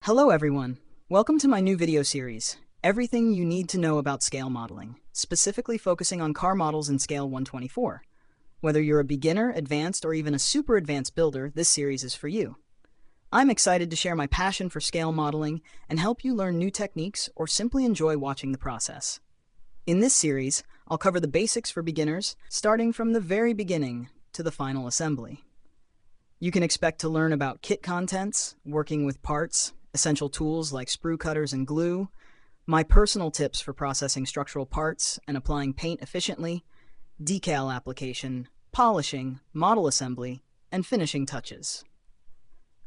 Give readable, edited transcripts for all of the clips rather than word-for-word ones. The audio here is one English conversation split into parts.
Hello everyone, welcome to my new video series, Everything You Need to Know About Scale Modeling, specifically focusing on car models in scale 124. Whether you're a beginner, advanced, or even a super advanced builder, this series is for you. I'm excited to share my passion for scale modeling and help you learn new techniques or simply enjoy watching the process. In this series, I'll cover the basics for beginners, starting from the very beginning to the final assembly. You can expect to learn about kit contents, working with parts, essential tools like sprue cutters and glue, my personal tips for processing structural parts and applying paint efficiently, decal application, polishing, model assembly, and finishing touches.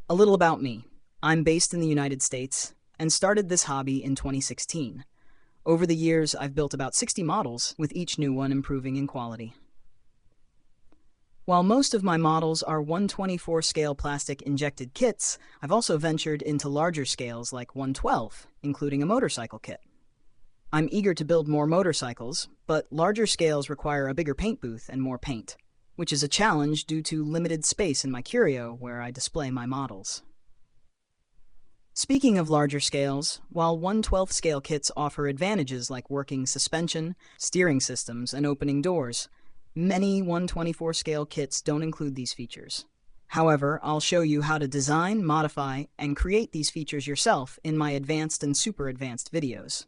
A little about me. I'm based in the United States and started this hobby in 2016. Over the years, I've built about 60 models, with each new one improving in quality. While most of my models are 124 scale plastic injected kits, I've also ventured into larger scales like 112, including a motorcycle kit. I'm eager to build more motorcycles, but larger scales require a bigger paint booth and more paint, which is a challenge due to limited space in my curio where I display my models. Speaking of larger scales, while 1/12 scale kits offer advantages like working suspension, steering systems, and opening doors, many 124 scale kits don't include these features. However, I'll show you how to design, modify, and create these features yourself in my advanced and super advanced videos.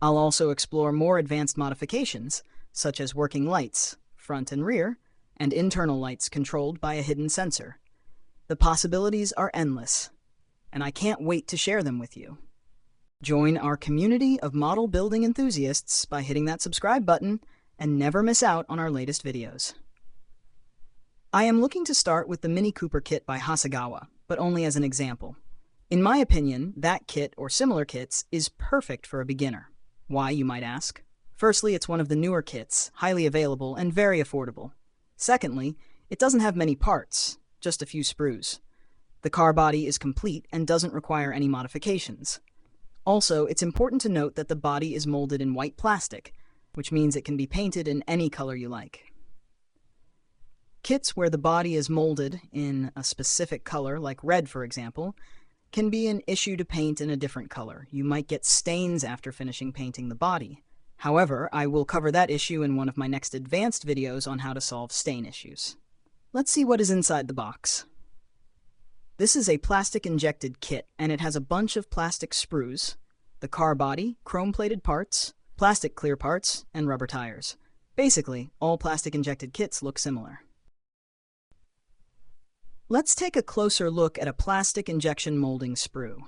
I'll also explore more advanced modifications, such as working lights, front and rear, and internal lights controlled by a hidden sensor. The possibilities are endless, and I can't wait to share them with you. Join our community of model building enthusiasts by hitting that subscribe button and never miss out on our latest videos. I am looking to start with the Mini Cooper kit by Hasegawa, but only as an example. In my opinion, that kit or similar kits is perfect for a beginner. Why, you might ask? Firstly, it's one of the newer kits, highly available and very affordable. Secondly, it doesn't have many parts, just a few sprues. The car body is complete and doesn't require any modifications. Also, it's important to note that the body is molded in white plastic, which means it can be painted in any color you like. Kits where the body is molded in a specific color, like red for example, can be an issue to paint in a different color. You might get stains after finishing painting the body. However, I will cover that issue in one of my next advanced videos on how to solve stain issues. Let's see what is inside the box. This is a plastic injected kit, and it has a bunch of plastic sprues, the car body, chrome-plated parts, plastic clear parts, and rubber tires. Basically, all plastic injected kits look similar. Let's take a closer look at a plastic injection molding sprue.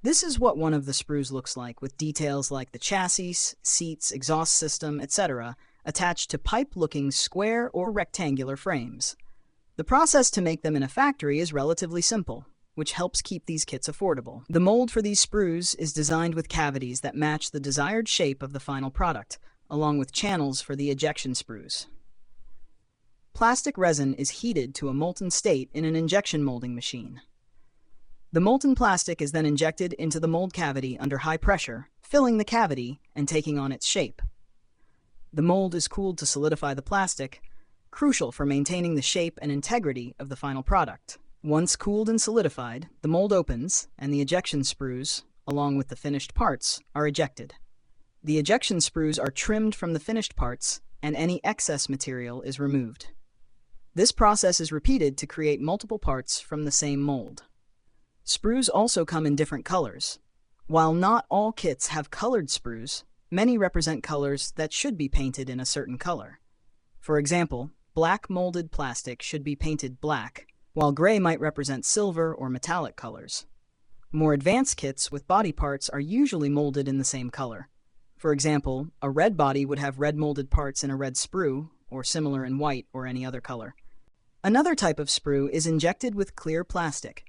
This is what one of the sprues looks like, with details like the chassis, seats, exhaust system, etc., attached to pipe-looking square or rectangular frames. The process to make them in a factory is relatively simple, which helps keep these kits affordable. The mold for these sprues is designed with cavities that match the desired shape of the final product, along with channels for the ejection sprues. Plastic resin is heated to a molten state in an injection molding machine. The molten plastic is then injected into the mold cavity under high pressure, filling the cavity and taking on its shape. The mold is cooled to solidify the plastic, crucial for maintaining the shape and integrity of the final product. Once cooled and solidified, the mold opens, and the ejection sprues, along with the finished parts, are ejected. The ejection sprues are trimmed from the finished parts, and any excess material is removed. This process is repeated to create multiple parts from the same mold. Sprues also come in different colors. While not all kits have colored sprues, many represent colors that should be painted in a certain color. For example, black molded plastic should be painted black, while gray might represent silver or metallic colors. More advanced kits with body parts are usually molded in the same color. For example, a red body would have red molded parts in a red sprue, or similar in white or any other color. Another type of sprue is injected with clear plastic.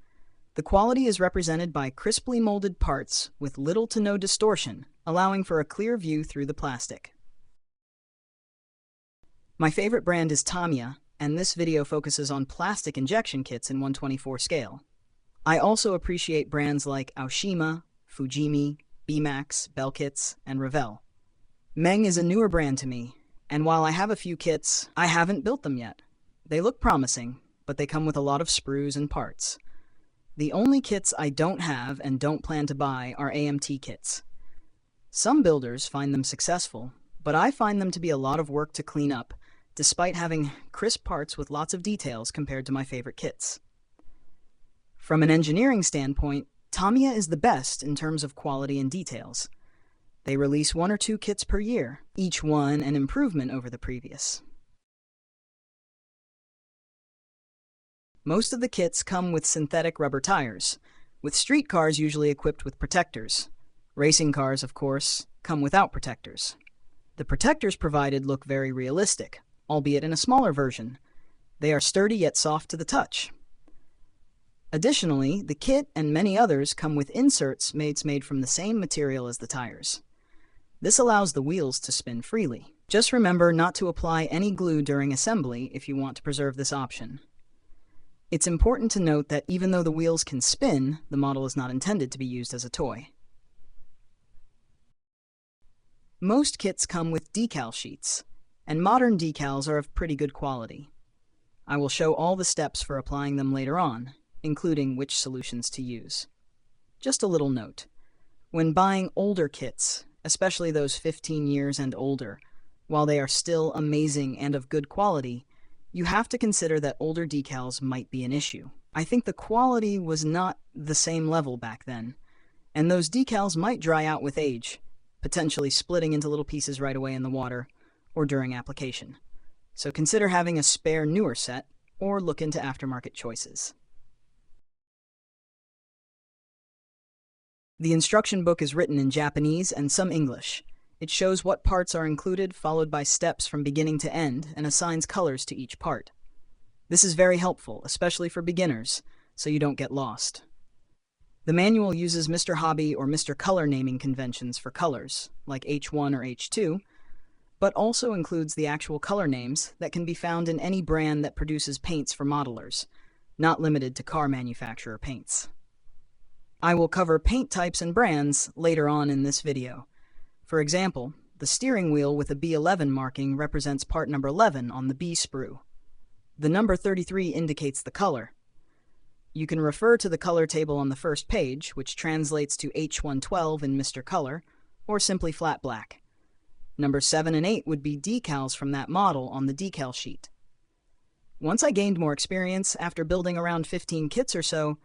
The quality is represented by crisply molded parts with little to no distortion, allowing for a clear view through the plastic. My favorite brand is Tamiya, and this video focuses on plastic injection kits in 124 scale. I also appreciate brands like Aoshima, Fujimi, B-Max, Belkits, and Revell. Meng is a newer brand to me, and while I have a few kits, I haven't built them yet. They look promising, but they come with a lot of sprues and parts. The only kits I don't have and don't plan to buy are AMT kits. Some builders find them successful, but I find them to be a lot of work to clean up, despite having crisp parts with lots of details compared to my favorite kits. From an engineering standpoint, Tamiya is the best in terms of quality and details. They release 1 or 2 kits per year, each one an improvement over the previous. Most of the kits come with synthetic rubber tires, with street cars usually equipped with protectors. Racing cars, of course, come without protectors. The protectors provided look very realistic, albeit in a smaller version. They are sturdy yet soft to the touch. Additionally, the kit and many others come with inserts made from the same material as the tires. This allows the wheels to spin freely. Just remember not to apply any glue during assembly if you want to preserve this option. It's important to note that even though the wheels can spin, the model is not intended to be used as a toy. Most kits come with decal sheets, and modern decals are of pretty good quality. I will show all the steps for applying them later on, including which solutions to use. Just a little note. When buying older kits, especially those 15 years and older, while they are still amazing and of good quality, you have to consider that older decals might be an issue. I think the quality was not the same level back then, and those decals might dry out with age, potentially splitting into little pieces right away in the water or during application. So consider having a spare newer set or look into aftermarket choices. The instruction book is written in Japanese and some English. It shows what parts are included, followed by steps from beginning to end, and assigns colors to each part. This is very helpful, especially for beginners, so you don't get lost. The manual uses Mr. Hobby or Mr. Color naming conventions for colors, like H1 or H2, but also includes the actual color names that can be found in any brand that produces paints for modelers, not limited to car manufacturer paints. I will cover paint types and brands later on in this video. For example, the steering wheel with a B11 marking represents part number 11 on the B sprue. The number 33 indicates the color. You can refer to the color table on the first page, which translates to H112 in Mr. Color, or simply flat black. Number 7 and 8 would be decals from that model on the decal sheet. Once I gained more experience, after building around 15 kits or so,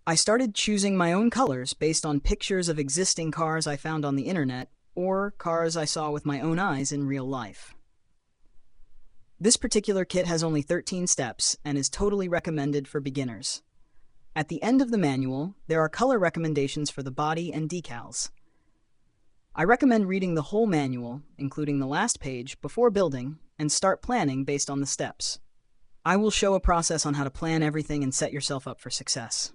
I started choosing my own colors based on pictures of existing cars I found on the internet or cars I saw with my own eyes in real life. This particular kit has only 13 steps and is totally recommended for beginners. At the end of the manual, there are color recommendations for the body and decals. I recommend reading the whole manual, including the last page, before building, and start planning based on the steps. I will show a process on how to plan everything and set yourself up for success.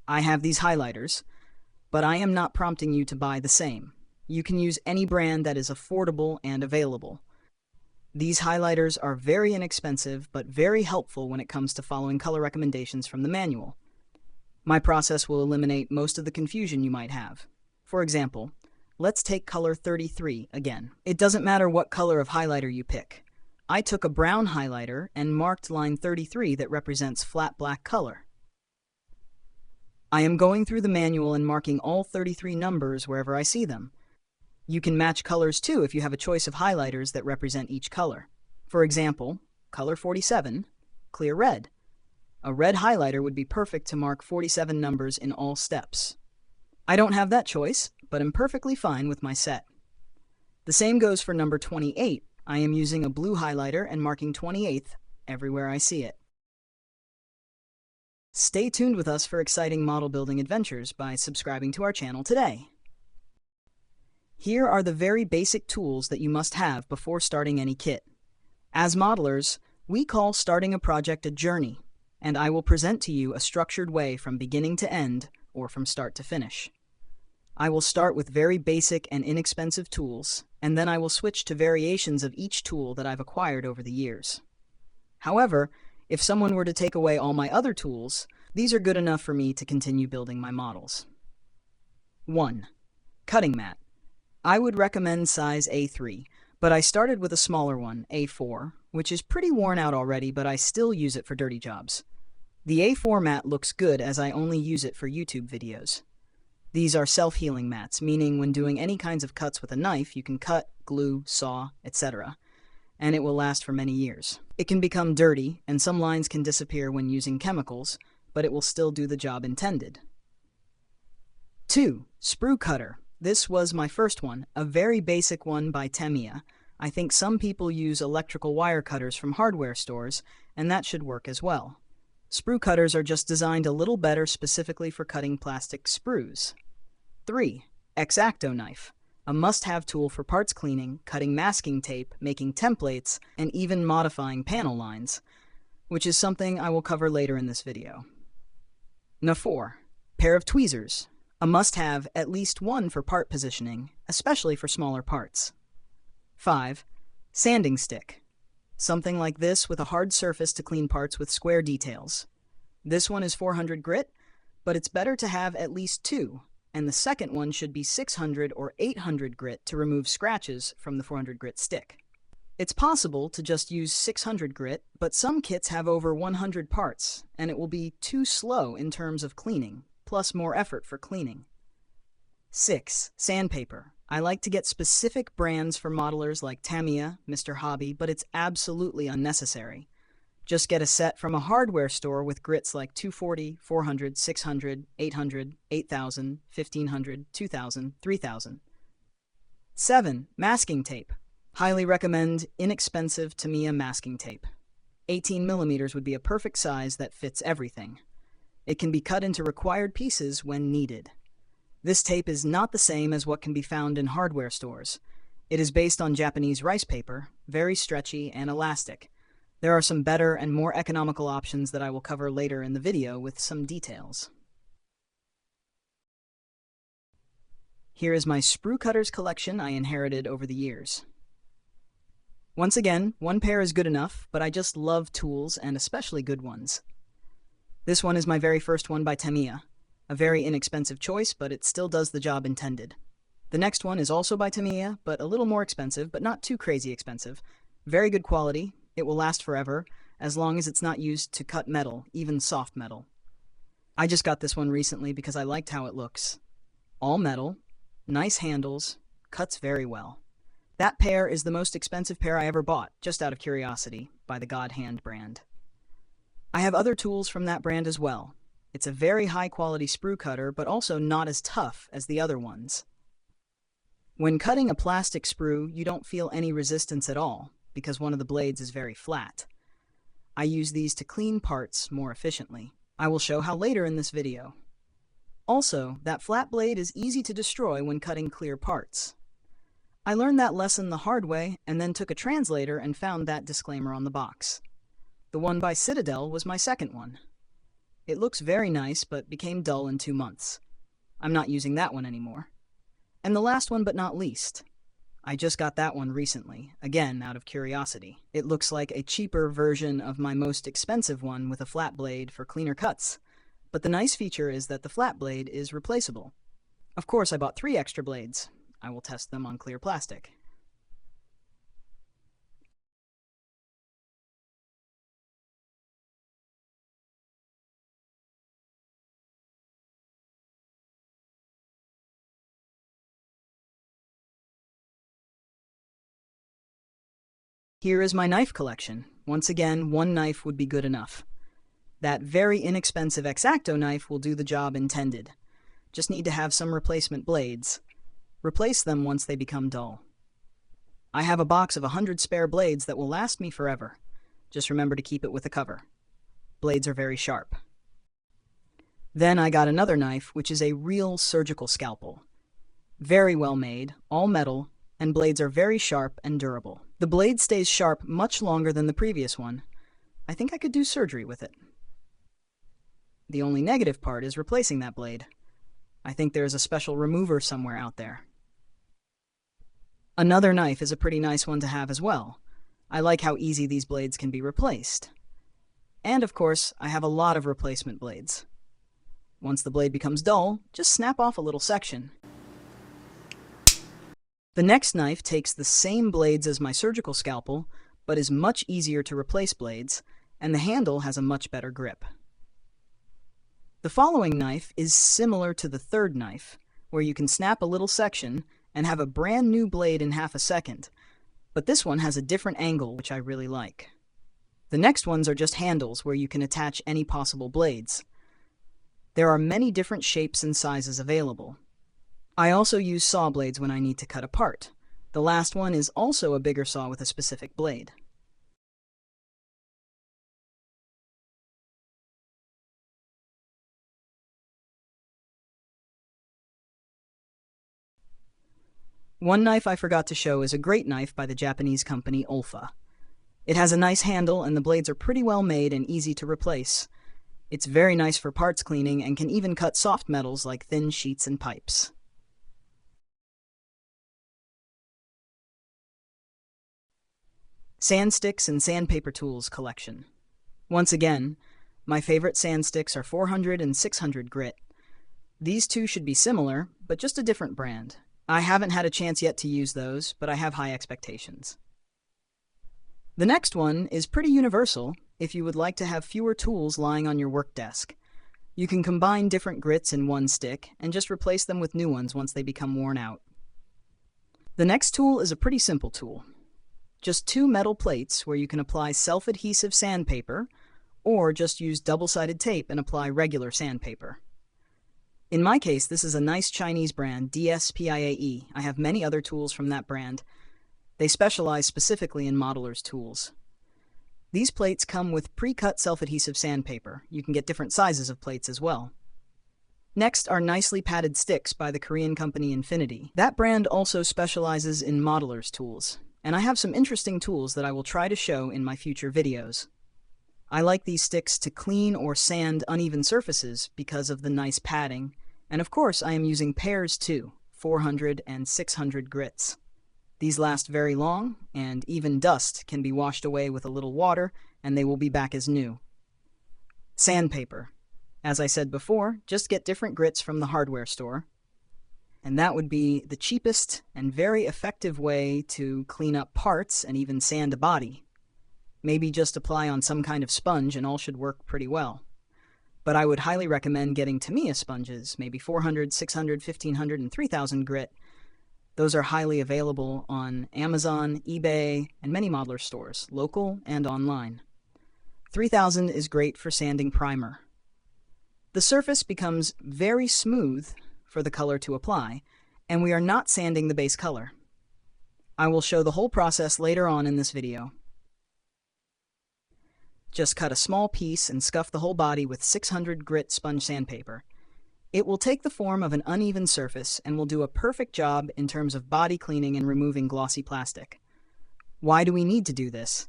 I have these highlighters, but I am not prompting you to buy the same. You can use any brand that is affordable and available. These highlighters are very inexpensive, but very helpful when it comes to following color recommendations from the manual. My process will eliminate most of the confusion you might have. For example, let's take color 33 again. It doesn't matter what color of highlighter you pick. I took a brown highlighter and marked line 33 that represents flat black color. I am going through the manual and marking all 33 numbers wherever I see them. You can match colors too if you have a choice of highlighters that represent each color. For example, color 47, clear red. A red highlighter would be perfect to mark 47 numbers in all steps. I don't have that choice, but am perfectly fine with my set. The same goes for number 28. I am using a blue highlighter and marking 28th everywhere I see it. Stay tuned with us for exciting model building adventures by subscribing to our channel today. Here are the very basic tools that you must have before starting any kit. As modelers, we call starting a project a journey, and I will present to you a structured way from beginning to end or from start to finish. I will start with very basic and inexpensive tools, and then I will switch to variations of each tool that I've acquired over the years. However, if someone were to take away all my other tools, these are good enough for me to continue building my models. 1. Cutting mat. I would recommend size A3, but I started with a smaller one, A4, which is pretty worn out already, but I still use it for dirty jobs. The A4 mat looks good as I only use it for YouTube videos. These are self-healing mats, meaning when doing any kinds of cuts with a knife, you can cut, glue, saw, etc., and it will last for many years. It can become dirty, and some lines can disappear when using chemicals, but it will still do the job intended. 2. Sprue cutter. This was my first one, a very basic one by Tamiya. I think some people use electrical wire cutters from hardware stores, and that should work as well. Sprue cutters are just designed a little better specifically for cutting plastic sprues. 3. X-Acto knife. A must-have tool for parts cleaning, cutting masking tape, making templates, and even modifying panel lines, which is something I will cover later in this video. 4. Pair of tweezers. A must-have, at least one for part positioning, especially for smaller parts. 5. Sanding stick. Something like this with a hard surface to clean parts with square details. This one is 400 grit, but it's better to have at least two, and the second one should be 600 or 800 grit to remove scratches from the 400 grit stick. It's possible to just use 600 grit, but some kits have over 100 parts, and it will be too slow in terms of cleaning, plus more effort for cleaning. 6. Sandpaper. I like to get specific brands for modelers like Tamiya, Mr. Hobby, but it's absolutely unnecessary. Just get a set from a hardware store with grits like 240, 400, 600, 800, 8000, 1500, 2000, 3000. 7. Masking tape. Highly recommend inexpensive Tamiya masking tape. 18 millimeters would be a perfect size that fits everything. It can be cut into required pieces when needed. This tape is not the same as what can be found in hardware stores. It is based on Japanese rice paper, very stretchy and elastic. There are some better and more economical options that I will cover later in the video with some details. Here is my sprue cutters collection I inherited over the years. Once again, one pair is good enough, but I just love tools and especially good ones. This one is my very first one by Tamiya. A very inexpensive choice, but it still does the job intended. The next one is also by Tamiya, but a little more expensive, but not too crazy expensive. Very good quality. It will last forever, as long as it's not used to cut metal, even soft metal. I just got this one recently because I liked how it looks. All metal, nice handles, cuts very well. That pair is the most expensive pair I ever bought, just out of curiosity, by the God Hand brand. I have other tools from that brand as well. It's a very high-quality sprue cutter, but also not as tough as the other ones. When cutting a plastic sprue, you don't feel any resistance at all, because one of the blades is very flat. I use these to clean parts more efficiently. I will show how later in this video. Also, that flat blade is easy to destroy when cutting clear parts. I learned that lesson the hard way, and then took a translator and found that disclaimer on the box. The one by Citadel was my second one. It looks very nice, but became dull in 2 months. I'm not using that one anymore. And the last one but not least. I just got that one recently, again out of curiosity. It looks like a cheaper version of my most expensive one with a flat blade for cleaner cuts. But the nice feature is that the flat blade is replaceable. Of course, I bought 3 extra blades. I will test them on clear plastic. Here is my knife collection. Once again, one knife would be good enough. That very inexpensive X-Acto knife will do the job intended. Just need to have some replacement blades. Replace them once they become dull. I have a box of 100 spare blades that will last me forever. Just remember to keep it with a cover. Blades are very sharp. Then I got another knife, which is a real surgical scalpel. Very well made, all metal, and blades are very sharp and durable. The blade stays sharp much longer than the previous one. I think I could do surgery with it. The only negative part is replacing that blade. I think there is a special remover somewhere out there. Another knife is a pretty nice one to have as well. I like how easy these blades can be replaced. And of course, I have a lot of replacement blades. Once the blade becomes dull, just snap off a little section. The next knife takes the same blades as my surgical scalpel, but is much easier to replace blades, and the handle has a much better grip. The following knife is similar to the third knife, where you can snap a little section and have a brand new blade in half a second, but this one has a different angle, which I really like. The next ones are just handles where you can attach any possible blades. There are many different shapes and sizes available. I also use saw blades when I need to cut a part. The last one is also a bigger saw with a specific blade. One knife I forgot to show is a great knife by the Japanese company Olfa. It has a nice handle and the blades are pretty well made and easy to replace. It's very nice for parts cleaning and can even cut soft metals like thin sheets and pipes. Sand sticks and sandpaper tools collection. Once again, my favorite sand sticks are 400 and 600 grit. These two should be similar, but just a different brand. I haven't had a chance yet to use those, but I have high expectations. The next one is pretty universal if you would like to have fewer tools lying on your work desk. You can combine different grits in one stick and just replace them with new ones once they become worn out. The next tool is a pretty simple tool. Just two metal plates where you can apply self-adhesive sandpaper or just use double-sided tape and apply regular sandpaper. In my case, this is a nice Chinese brand, DSPIAE. I have many other tools from that brand. They specialize specifically in modelers' tools. These plates come with pre-cut self-adhesive sandpaper. You can get different sizes of plates as well. Next are nicely padded sticks by the Korean company Infinity. That brand also specializes in modelers' tools, and I have some interesting tools that I will try to show in my future videos. I like these sticks to clean or sand uneven surfaces because of the nice padding, and of course I am using pairs too, 400 and 600 grits. These last very long, and even dust can be washed away with a little water, and they will be back as new. Sandpaper. As I said before, just get different grits from the hardware store, and that would be the cheapest and very effective way to clean up parts and even sand a body. Maybe just apply on some kind of sponge and all should work pretty well. But I would highly recommend getting Tamiya sponges, maybe 400, 600, 1500, and 3000 grit. Those are highly available on Amazon, eBay, and many modeler stores, local and online. 3000 is great for sanding primer. The surface becomes very smooth for the color to apply, and we are not sanding the base color. I will show the whole process later on in this video. Just cut a small piece and scuff the whole body with 600 grit sponge sandpaper. It will take the form of an uneven surface and will do a perfect job in terms of body cleaning and removing glossy plastic. Why do we need to do this?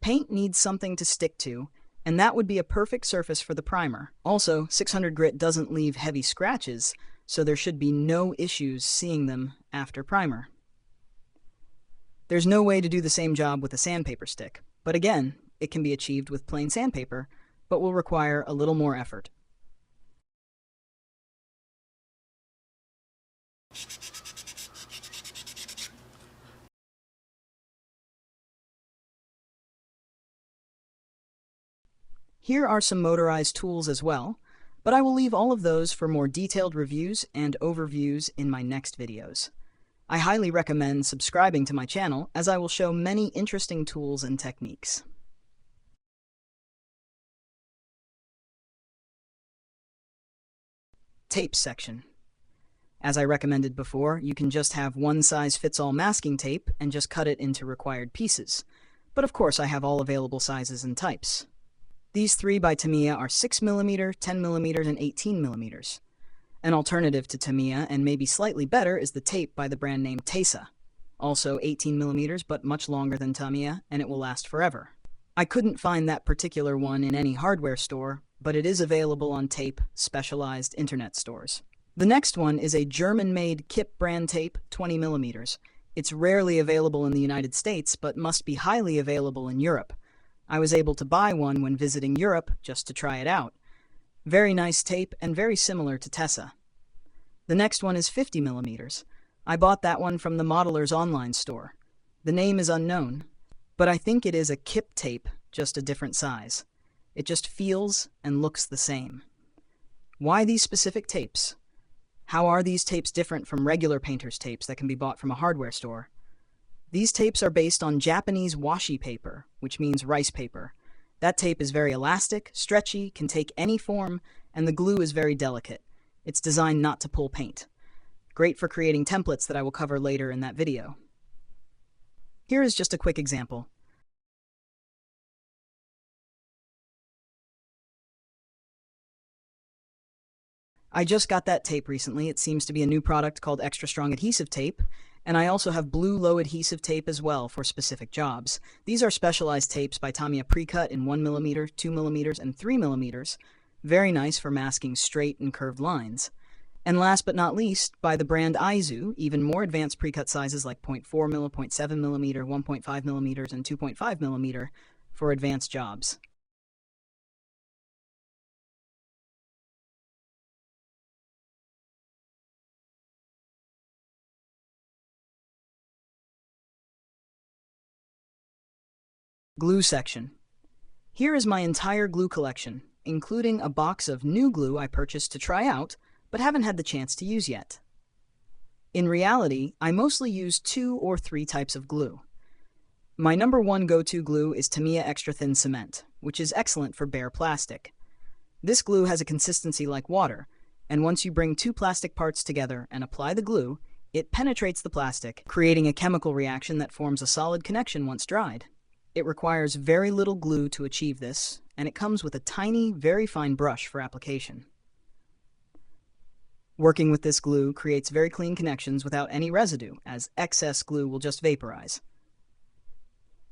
Paint needs something to stick to, and that would be a perfect surface for the primer. Also, 600 grit doesn't leave heavy scratches, so there should be no issues seeing them after primer. There's no way to do the same job with a sandpaper stick, but again, it can be achieved with plain sandpaper, but will require a little more effort. Here are some motorized tools as well, but I will leave all of those for more detailed reviews and overviews in my next videos. I highly recommend subscribing to my channel as I will show many interesting tools and techniques. Tape section. As I recommended before, you can just have one-size-fits-all masking tape and just cut it into required pieces. But of course I have all available sizes and types. These three by Tamiya are 6mm, 10mm, and 18mm. An alternative to Tamiya, and maybe slightly better, is the tape by the brand name Tesa. Also 18mm, but much longer than Tamiya, and it will last forever. I couldn't find that particular one in any hardware store, but it is available on tape, specialized internet stores. The next one is a German-made Kip brand tape, 20mm. It's rarely available in the United States, but must be highly available in Europe. I was able to buy one when visiting Europe just to try it out. Very nice tape and very similar to Tesa. The next one is 50mm. I bought that one from the Modeler's online store. The name is unknown, but I think it is a Kip tape, just a different size. It just feels and looks the same. Why these specific tapes? How are these tapes different from regular painter's tapes that can be bought from a hardware store? These tapes are based on Japanese washi paper, which means rice paper. That tape is very elastic, stretchy, can take any form, and the glue is very delicate. It's designed not to pull paint. Great for creating templates that I will cover later in that video. Here is just a quick example. I just got that tape recently. It seems to be a new product called Extra Strong Adhesive Tape, and I also have blue low adhesive tape as well for specific jobs. These are specialized tapes by Tamiya pre-cut in 1mm, 2mm, and 3mm. Very nice for masking straight and curved lines. And last but not least, by the brand Aizu, even more advanced pre-cut sizes like 0.4mm, 0.7mm, 1.5mm, and 2.5mm for advanced jobs. Glue section. Here is my entire glue collection, including a box of new glue I purchased to try out, but haven't had the chance to use yet. In reality, I mostly use 2 or 3 types of glue. My number one go-to glue is Tamiya Extra Thin Cement, which is excellent for bare plastic. This glue has a consistency like water, and once you bring 2 plastic parts together and apply the glue, it penetrates the plastic, creating a chemical reaction that forms a solid connection once dried. It requires very little glue to achieve this, and it comes with a tiny, very fine brush for application. Working with this glue creates very clean connections without any residue, as excess glue will just vaporize.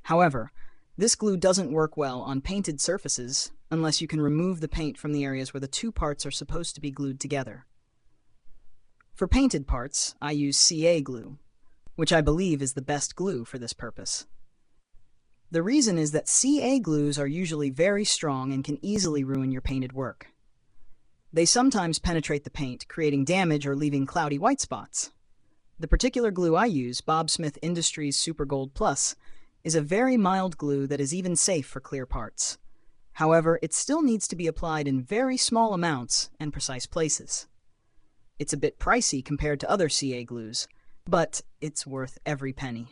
However, this glue doesn't work well on painted surfaces unless you can remove the paint from the areas where the 2 parts are supposed to be glued together. For painted parts, I use CA glue, which I believe is the best glue for this purpose. The reason is that CA glues are usually very strong and can easily ruin your painted work. They sometimes penetrate the paint, creating damage or leaving cloudy white spots. The particular glue I use, Bob Smith Industries Super Gold Plus, is a very mild glue that is even safe for clear parts. However, it still needs to be applied in very small amounts and precise places. It's a bit pricey compared to other CA glues, but it's worth every penny.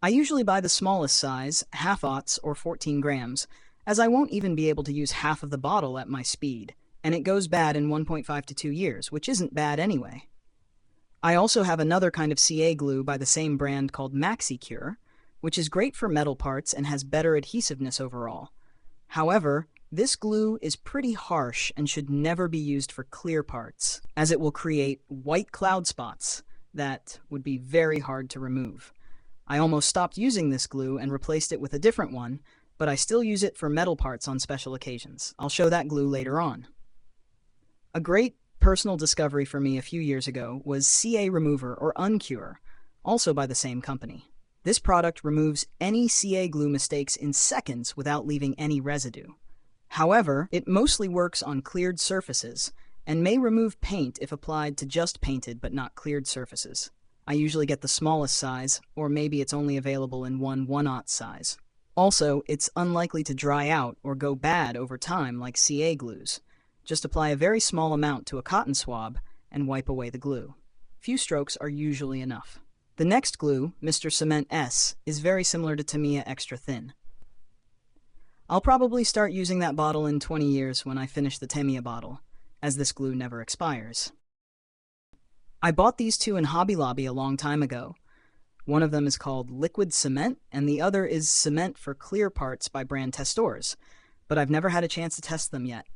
I usually buy the smallest size, 1/2 or 14 grams, as I won't even be able to use half of the bottle at my speed, and it goes bad in 1.5 to 2 years, which isn't bad anyway. I also have another kind of CA glue by the same brand called MaxiCure, which is great for metal parts and has better adhesiveness overall. However, this glue is pretty harsh and should never be used for clear parts, as it will create white cloud spots that would be very hard to remove. I almost stopped using this glue and replaced it with a different one, but I still use it for metal parts on special occasions. I'll show that glue later on. A great personal discovery for me a few years ago was CA Remover or Uncure, also by the same company. This product removes any CA glue mistakes in seconds without leaving any residue. However, it mostly works on cleared surfaces and may remove paint if applied to just painted but not cleared surfaces. I usually get the smallest size, or maybe it's only available in 1/1/0 size. Also, it's unlikely to dry out or go bad over time like CA glues. Just apply a very small amount to a cotton swab and wipe away the glue. Few strokes are usually enough. The next glue, Mr. Cement S, is very similar to Tamiya Extra Thin. I'll probably start using that bottle in 20 years when I finish the Tamiya bottle, as this glue never expires. I bought these 2 in Hobby Lobby a long time ago. One of them is called Liquid Cement, and the other is Cement for Clear Parts by brand Testors, but I've never had a chance to test them yet.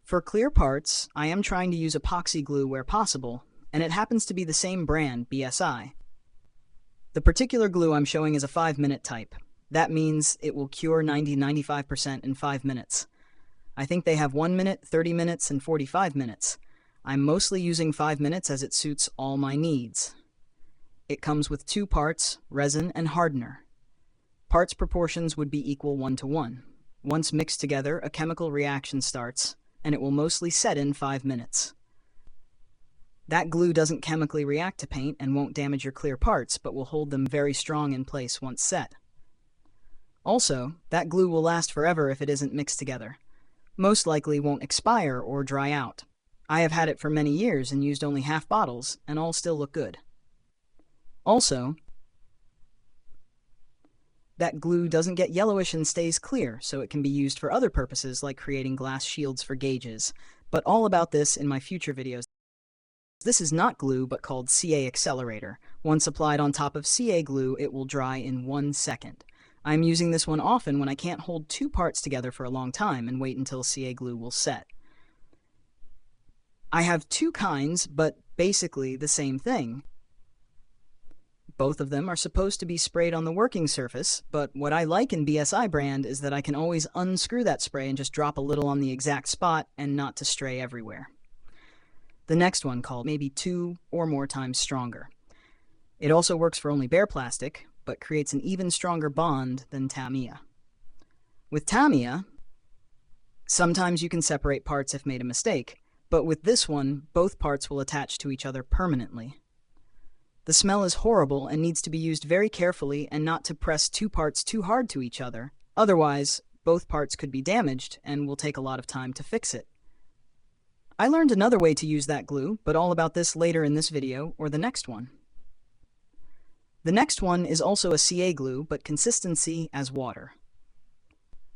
For clear parts, I am trying to use epoxy glue where possible, and it happens to be the same brand, BSI. The particular glue I'm showing is a 5-minute type. That means it will cure 90–95% in 5 minutes. I think they have 1 minute, 30 minutes, and 45 minutes. I'm mostly using 5 minutes as it suits all my needs. It comes with 2 parts, resin and hardener. Parts proportions would be equal 1:1. Once mixed together, a chemical reaction starts, and it will mostly set in 5 minutes. That glue doesn't chemically react to paint and won't damage your clear parts, but will hold them very strong in place once set. Also, that glue will last forever if it isn't mixed together. most likely won't expire or dry out. I have had it for many years and used only half bottles, and all still look good. Also, that glue doesn't get yellowish and stays clear, so it can be used for other purposes like creating glass shields for gauges. But all about this in my future videos. This is not glue, but called CA Accelerator. Once applied on top of CA glue, it will dry in 1 second. I'm using this one often when I can't hold two parts together for a long time and wait until CA glue will set. I have two kinds, but basically the same thing. Both of them are supposed to be sprayed on the working surface, but what I like in BSI brand is that I can always unscrew that spray and just drop a little on the exact spot and not to stray everywhere. The next one, called maybe 2 or more times stronger. It also works for only bare plastic, but creates an even stronger bond than Tamiya. With Tamiya, sometimes you can separate parts if made a mistake, but with this one, both parts will attach to each other permanently. The smell is horrible and needs to be used very carefully and not to press two parts too hard to each other. Otherwise, both parts could be damaged and will take a lot of time to fix it. I learned another way to use that glue, but all about this later in this video or the next one. The next one is also a CA glue, but consistency as water.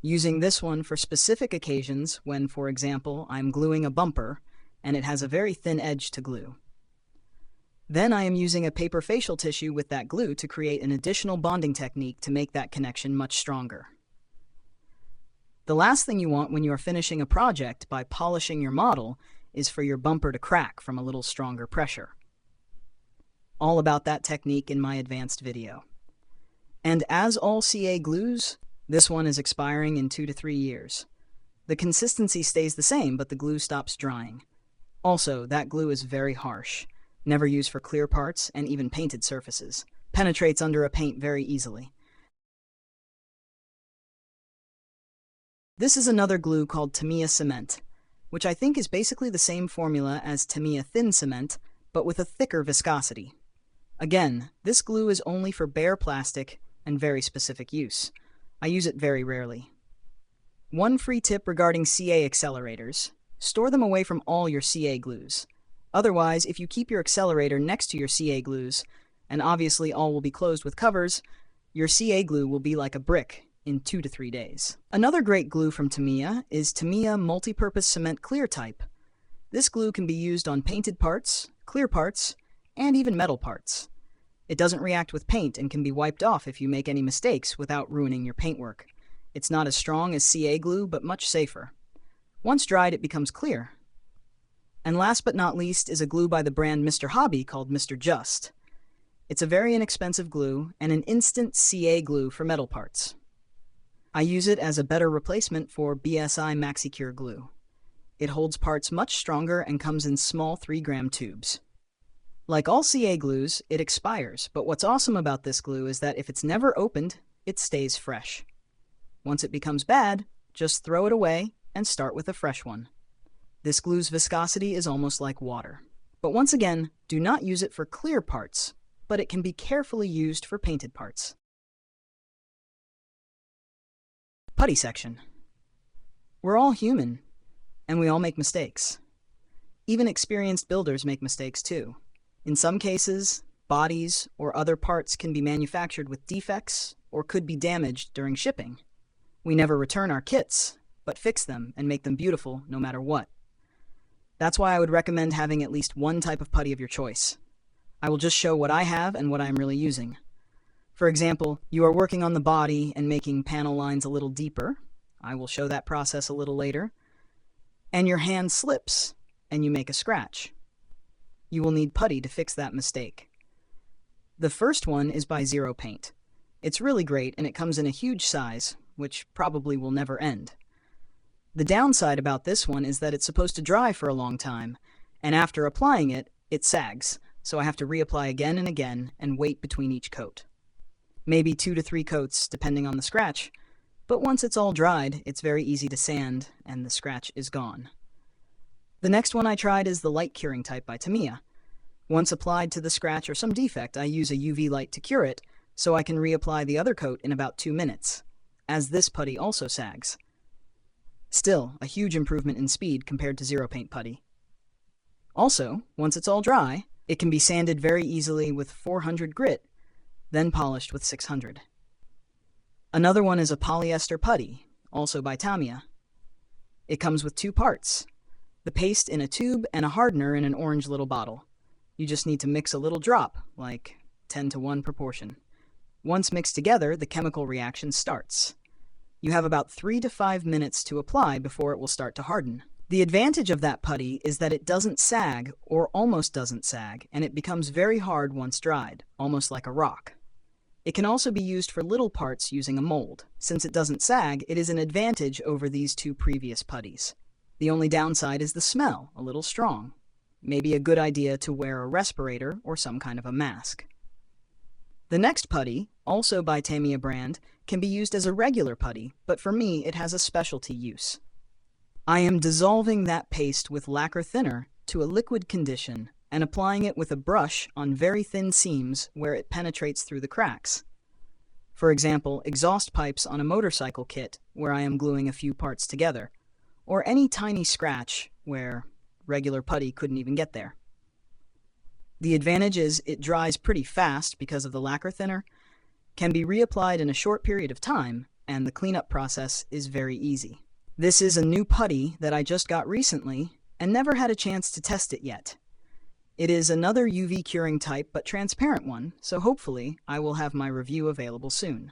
Using this one for specific occasions when, for example, I'm gluing a bumper and it has a very thin edge to glue. Then I am using a paper facial tissue with that glue to create an additional bonding technique to make that connection much stronger. The last thing you want when you are finishing a project by polishing your model is for your bumper to crack from a little stronger pressure. All about that technique in my advanced video. And as all CA glues, this one is expiring in 2 to 3 years. The consistency stays the same, but the glue stops drying. Also, that glue is very harsh. Never used for clear parts and even painted surfaces. Penetrates under a paint very easily. This is another glue called Tamiya Cement, which I think is basically the same formula as Tamiya Thin Cement, but with a thicker viscosity. Again, this glue is only for bare plastic and very specific use. I use it very rarely. One free tip regarding CA accelerators: store them away from all your CA glues. Otherwise, if you keep your accelerator next to your CA glues, and obviously all will be closed with covers, your CA glue will be like a brick in 2 to 3 days. Another great glue from Tamiya is Tamiya Multipurpose Cement Clear Type. This glue can be used on painted parts, clear parts, and even metal parts. It doesn't react with paint and can be wiped off if you make any mistakes without ruining your paintwork. It's not as strong as CA glue, but much safer. Once dried, it becomes clear. And last but not least is a glue by the brand Mr. Hobby called Mr. Just. It's a very inexpensive glue and an instant CA glue for metal parts. I use it as a better replacement for BSI MaxiCure glue. It holds parts much stronger and comes in small 3-gram tubes. Like all CA glues, it expires, but what's awesome about this glue is that if it's never opened, it stays fresh. Once it becomes bad, just throw it away and start with a fresh one. This glue's viscosity is almost like water. But once again, do not use it for clear parts, but it can be carefully used for painted parts. Putty section. We're all human, and we all make mistakes. Even experienced builders make mistakes too. In some cases, bodies or other parts can be manufactured with defects or could be damaged during shipping. We never return our kits, but fix them and make them beautiful no matter what. That's why I would recommend having at least one type of putty of your choice. I will just show what I have and what I'm really using. For example, you are working on the body and making panel lines a little deeper. I will show that process a little later. And your hand slips and you make a scratch. You will need putty to fix that mistake. The first one is by Zero Paint. It's really great and it comes in a huge size, which probably will never end. The downside about this one is that it's supposed to dry for a long time, and after applying it, it sags, so I have to reapply again and again and wait between each coat. Maybe 2 to 3 coats depending on the scratch, but once it's all dried, it's very easy to sand and the scratch is gone. The next one I tried is the light curing type by Tamiya. Once applied to the scratch or some defect, I use a UV light to cure it, so I can reapply the other coat in about 2 minutes, as this putty also sags. Still, a huge improvement in speed compared to zero paint putty. Also, once it's all dry, it can be sanded very easily with 400 grit, then polished with 600. Another one is a polyester putty, also by Tamiya. It comes with two parts, the paste in a tube and a hardener in an orange little bottle. You just need to mix a little drop, like 10:1 proportion. Once mixed together, the chemical reaction starts. You have about 3 to 5 minutes to apply before it will start to harden. The advantage of that putty is that it doesn't sag, or almost doesn't sag, and it becomes very hard once dried, almost like a rock. It can also be used for little parts using a mold. Since it doesn't sag, it is an advantage over these two previous putties. The only downside is the smell, a little strong. Maybe a good idea to wear a respirator or some kind of a mask. The next putty, also by Tamiya brand, can be used as a regular putty, but for me it has a specialty use. I am dissolving that paste with lacquer thinner to a liquid condition and applying it with a brush on very thin seams where it penetrates through the cracks. For example, exhaust pipes on a motorcycle kit where I am gluing a few parts together, or any tiny scratch where regular putty couldn't even get there. The advantage is it dries pretty fast because of the lacquer thinner, can be reapplied in a short period of time, and the cleanup process is very easy. This is a new putty that I just got recently and never had a chance to test it yet. It is another UV curing type but transparent one, so hopefully I will have my review available soon.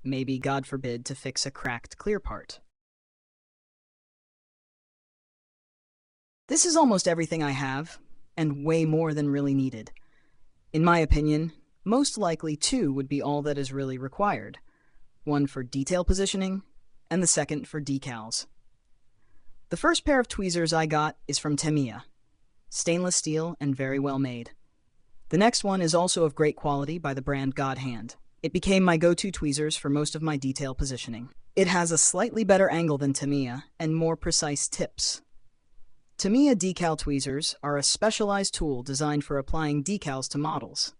Maybe, God forbid, to fix a cracked clear part. This is almost everything I have, and way more than really needed. In my opinion, most likely 2 would be all that is really required. One for detail positioning, and the second for decals. The first pair of tweezers I got is from Tamiya. Stainless steel and very well made. The next one is also of great quality by the brand God Hand. It became my go-to tweezers for most of my detail positioning. It has a slightly better angle than Tamiya and more precise tips. Tamiya decal tweezers are a specialized tool designed for applying decals to models.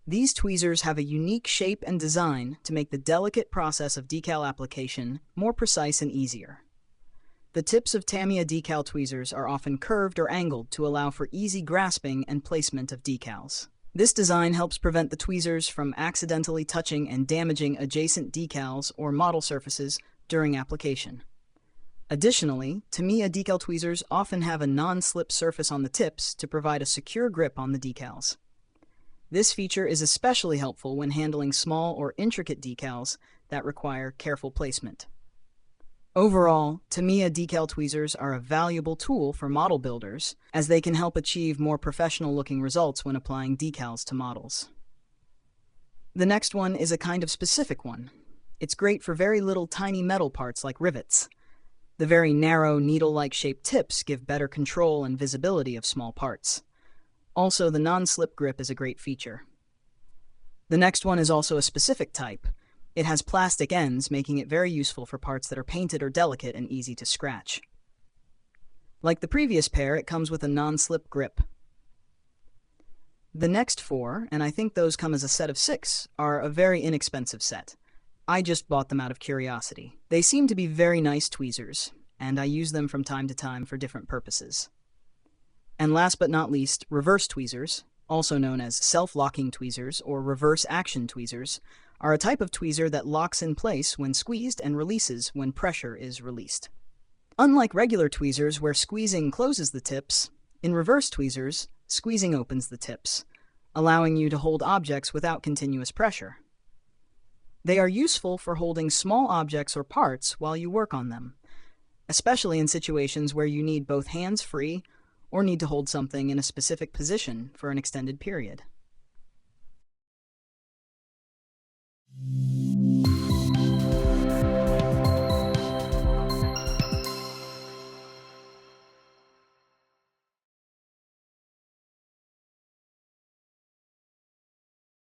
These tweezers have a unique shape and design to make the delicate process of decal application more precise and easier. The tips of Tamiya decal tweezers are often curved or angled to allow for easy grasping and placement of decals. This design helps prevent the tweezers from accidentally touching and damaging adjacent decals or model surfaces during application. Additionally, Tamiya decal tweezers often have a non-slip surface on the tips to provide a secure grip on the decals. This feature is especially helpful when handling small or intricate decals that require careful placement. Overall, Tamiya decal tweezers are a valuable tool for model builders, as they can help achieve more professional-looking results when applying decals to models. The next one is a kind of specific one. It's great for very little tiny metal parts like rivets. The very narrow, needle-like shaped tips give better control and visibility of small parts. Also, the non-slip grip is a great feature. The next one is also a specific type. It has plastic ends, making it very useful for parts that are painted or delicate and easy to scratch. Like the previous pair, it comes with a non-slip grip. The next 4, and I think those come as a set of 6, are a very inexpensive set. I just bought them out of curiosity. They seem to be very nice tweezers, and I use them from time to time for different purposes. And last but not least, reverse tweezers, also known as self-locking tweezers or reverse action tweezers, are a type of tweezer that locks in place when squeezed and releases when pressure is released. Unlike regular tweezers where squeezing closes the tips, in reverse tweezers, squeezing opens the tips, allowing you to hold objects without continuous pressure. They are useful for holding small objects or parts while you work on them, especially in situations where you need both hands free or need to hold something in a specific position for an extended period.